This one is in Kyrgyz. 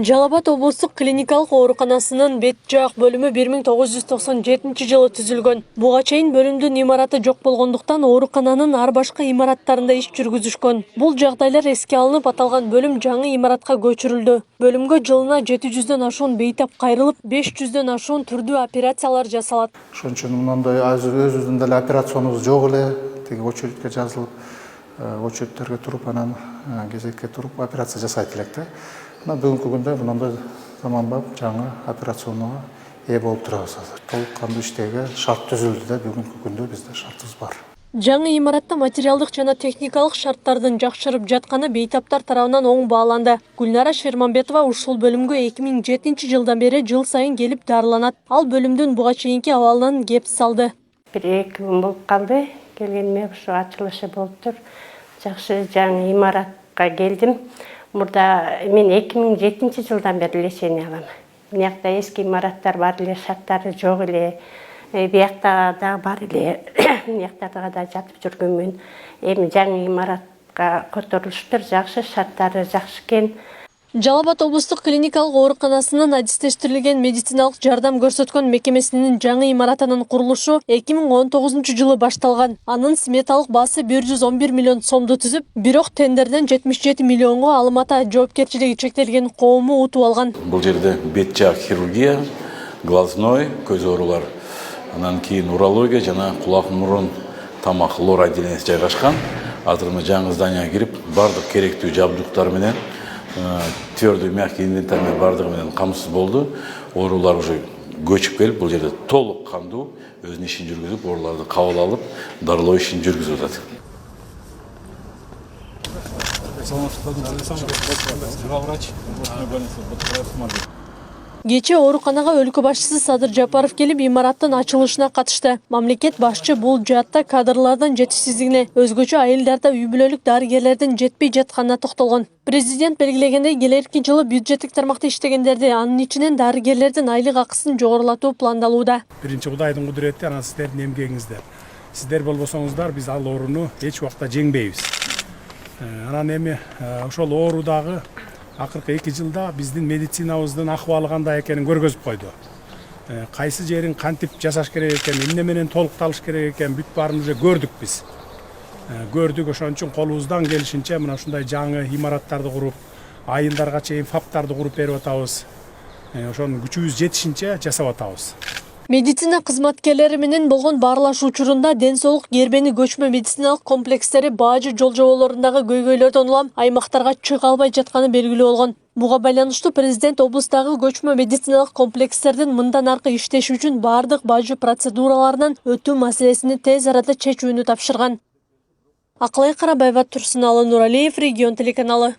Жалал Абад облустук клиникалык ооруканасынын бет жаак бөлүмү 1997 жылы түзүлгөн. Буга чейин бөлүмдүн имараты жок болгондуктан оорукананын ар башка имараттарында иш жүргүзүшкөн. Бул жагдайлар эске алынып, аталган бөлүм жаңы имаратка көчүрүлдү. Бөлүмгө жылына 700дөн ашуун бейтап кайрылып, 500дөн ашуун түрдүү операциялар жасалат. Ошон үчүн мындай өзүбүздүн деле операционубуз жок эле, тиги очередке жазылып, очередтерге туруп, анан кезекке туруп операция жасайт элек да. Бүгүнкү күндө мындай заманбап жаңы операционага ээ болуп турабыз. Толук кандуу иштеге шарт түзүлдү да, бүгүнкү күндө бизде шартыбыз бар. Жаңы имаратта материалдык жана техникалык шарттардын жакшырып жатканы бейтаптар тарабынан оң бааланды. Гүлнара Шерманбетова ушул бөлүмгө 2007 жылдан бери жыл сайын келип дарыланат. Ал бөлүмдүн буга чейинки абалынан кеп салды. 1-2 күн болуп калды. Келгениме ушу ачылышы болуптур. Жакшы жаңы имаратка келдим. Мурда мен 2007 жылдан бери лечение алам. Биякта эски имараттар бар эле, шарттары жок эле. Биякта да бар эле. Бияктарга да жатып жүргөнмүн. Эми жаңы имаратка которулуштур, жакшы, шарттары жакшы экен. Жалал Абад облустук клиникалык ооруканасынын адистештирилген медициналык жардам көрсөткөн мекемесинин жаңы имаратынын курулушу 2019 жылы башталган. Анын сметалык баасы 111 миллион сомду түзүп, бирок тендерден 77 миллионго Алматы жоопкерчилиги чектелген коому утуп алган. Бул жерде бет жаак хирургия, глазной, көз оорулар, анан кийин урология жана кулак, мурун, тамак, лор отделениясы жайгашкан. Азыр жаңы зданияга кирип, бардык керектүү жабдыктар менен твердый мягкий инвентарь бардыгы менен камсыз болду. Оорулар уже көчүп келип, бул жерде толук кандуу өзүнүн ишин жүргүзүп, ооруларды кабыл алып, дарылоо ишин жүргүзүп атат. Кече ооруканага өлкө башчысы Садыр Жапаров келип имараттын ачылышына катышты. Мамлекет башчы бул жаатта кадрлардын жетишсиздигине, өзгөчө айылдарда үй бүлөлүк дарыгерлердин жетпей жатканына токтолгон. Президент белгилегендей, келерки жылы бюджеттик тармакта иштегендерди, анын ичинен дарыгерлердин айлык акысын жогорулатуу пландалууда. Биринчи Кудайдын кудурети анан сиздердин эмгегиңиздер. Сиздер болбосоңуздар биз ал ооруну эч убакта жеңбейбиз. Анан эми ошол оорудагы акыркы 2 жылда биздин медицинабыздын акыбалы кандай экенин көргөзүп койду. Кайсы жерин кантип жасаш керек экен, эмне менен толукталыш керек экен, бүт баарын уже көрдүк биз. Көрдүк, ошон үчүн колубуздан келишинче мына ушундай жаңы имараттарды куруп, айылдарга чейин фаптарды куруп берип атабыз. Ошонун күчүбүз жетишинче жасап атабыз. Медицина кызматкерлери менен болгон баарлашуу учурунда ден соолук гербени көчмө медициналык комплекстери баажы жол жоболорундагы көйгөйлөрдөн улам аймактарга чыга албай жатканы белгилүү болгон. Буга байланыштуу президент облустагы көчмө медициналык комплекстердин мындан аркы иштеши үчүн бардык баажы процедураларынан өтүү маселесини тез арада чечүүнү тапшырган. Акылай Карабаева, Турсуналы Нуралиев, Регион телеканалы.